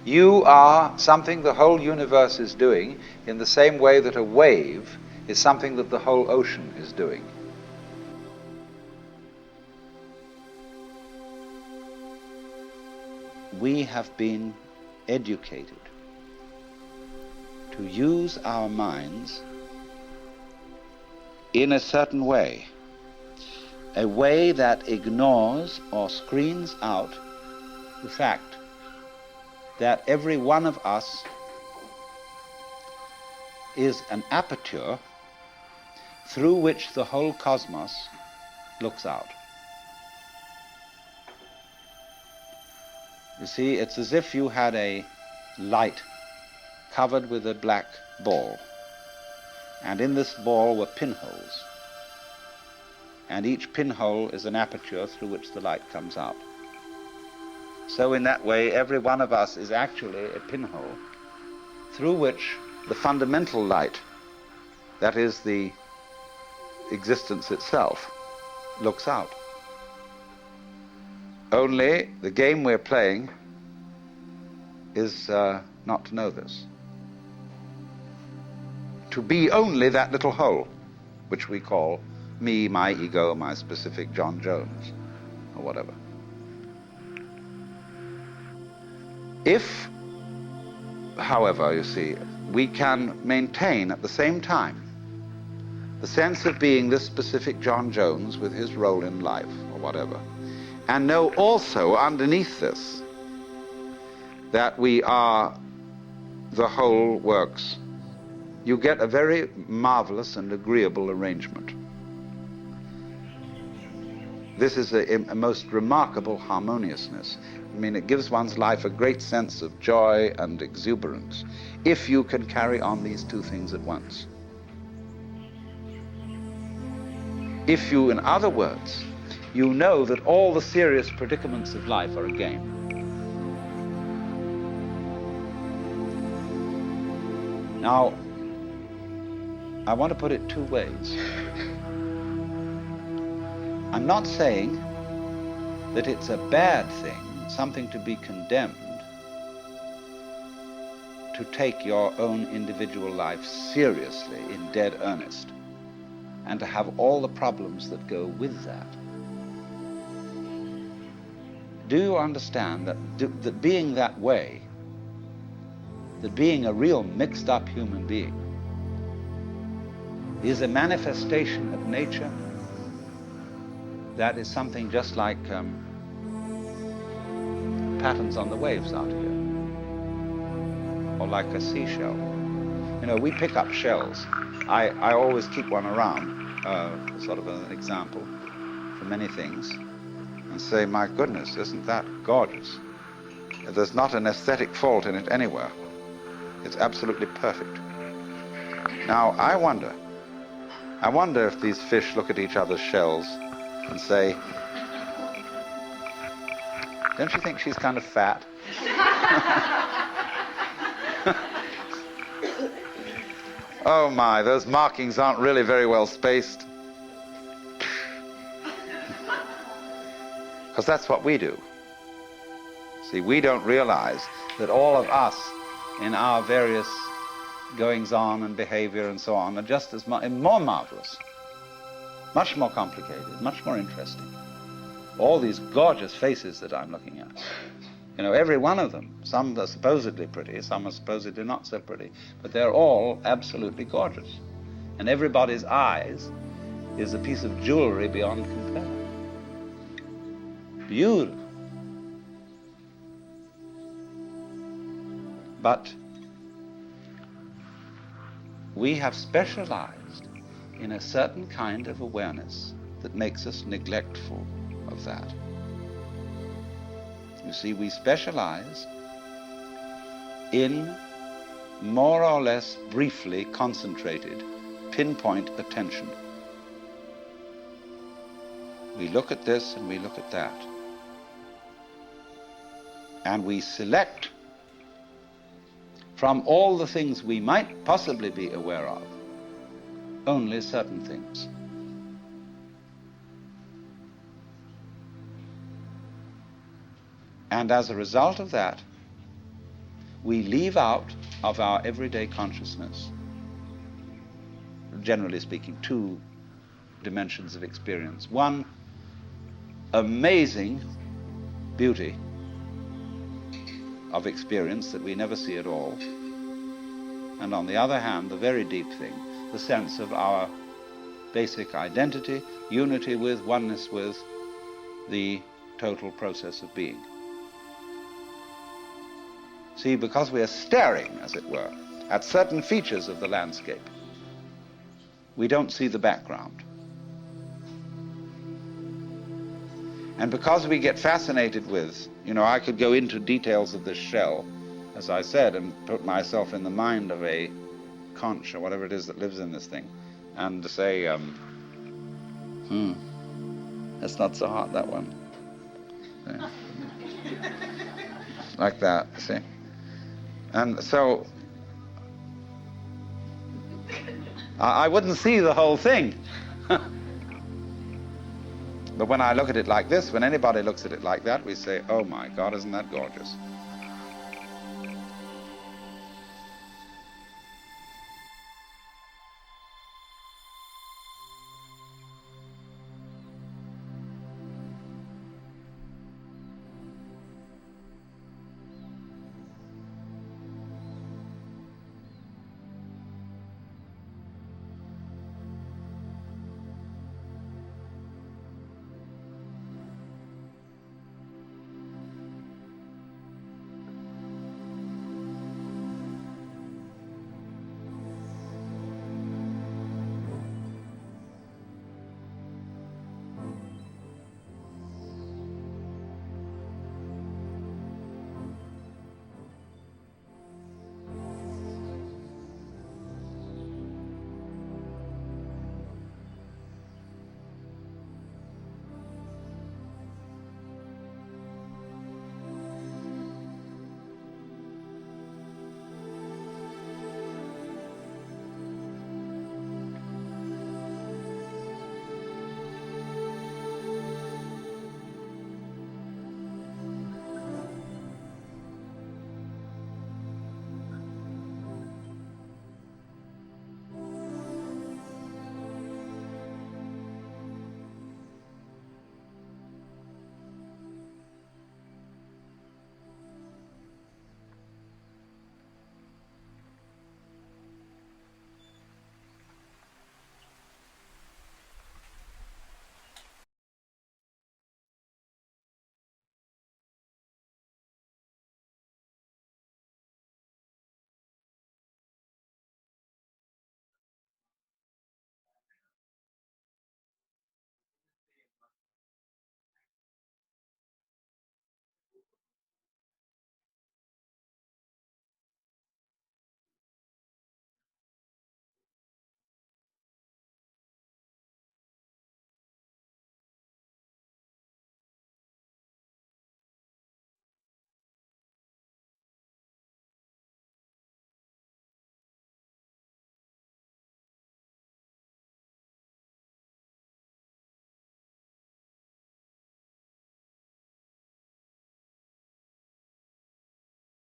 You are something the whole universe is doing, in the same way that a wave is something that the whole ocean is doing. We have been educated to use our minds in a certain way, a way that ignores or screens out the fact that every one of us is an aperture through which the whole cosmos looks out. You see, it's as if you had a light covered with a black ball, and in this ball were pinholes, and each pinhole is an aperture through which the light comes out. So in that way, every one of us is actually a pinhole through which the fundamental light, that is the existence itself, looks out. Only the game we're playing is not to know this. To be only that little hole, which we call me, my ego, my specific John Jones, or whatever. If, however, you see, we can maintain at the same time the sense of being this specific John Jones with his role in life, or whatever, and know also underneath this that we are the whole works, you get a very marvelous and agreeable arrangement. This is a most remarkable harmoniousness. I mean, it gives one's life a great sense of joy and exuberance if you can carry on these two things at once. If you, in other words, you know that all the serious predicaments of life are a game. Now, I want to put it two ways. I'm not saying that it's a bad thing, something to be condemned, to take your own individual life seriously, in dead earnest, and to have all the problems that go with that. Do you understand that being that way, that being a real mixed up human being, is a manifestation of nature that is something just like patterns on the waves out here, or like a seashell. You know, we pick up shells. I always keep one around, sort of an example for many things, and say, my goodness, isn't that gorgeous? There's not an aesthetic fault in it anywhere. It's absolutely perfect. Now, I wonder if these fish look at each other's shells and say, don't you think she's kind of fat? Oh my, those markings aren't really very well spaced. Because that's what we do. See, we don't realize that all of us, in our various goings-on and behavior and so on, are just as more marvelous, much more complicated, much more interesting. All these gorgeous faces that I'm looking at, you know, every one of them, some are supposedly pretty, some are supposedly not so pretty, but they're all absolutely gorgeous. And everybody's eyes is a piece of jewelry beyond compare. Beautiful. But we have specialized in a certain kind of awareness that makes us neglectful of that. You see, we specialize in more or less briefly concentrated, pinpoint attention. We look at this and we look at that. And we select from all the things we might possibly be aware of, only certain things. And as a result of that, we leave out of our everyday consciousness, generally speaking, two dimensions of experience. One, amazing beauty of experience that we never see at all. And on the other hand, the very deep thing, the sense of our basic identity, unity with, oneness with the total process of being. See, because we are staring, as it were, at certain features of the landscape, we don't see the background. And because we get fascinated with, I could go into details of this shell, as I said, and put myself in the mind of a conch or whatever it is that lives in this thing, and say, that's not so hot, that one. Yeah. Like that, see? And so, I wouldn't see the whole thing. But when I look at it like this, when anybody looks at it like that, we say, oh my God, isn't that gorgeous?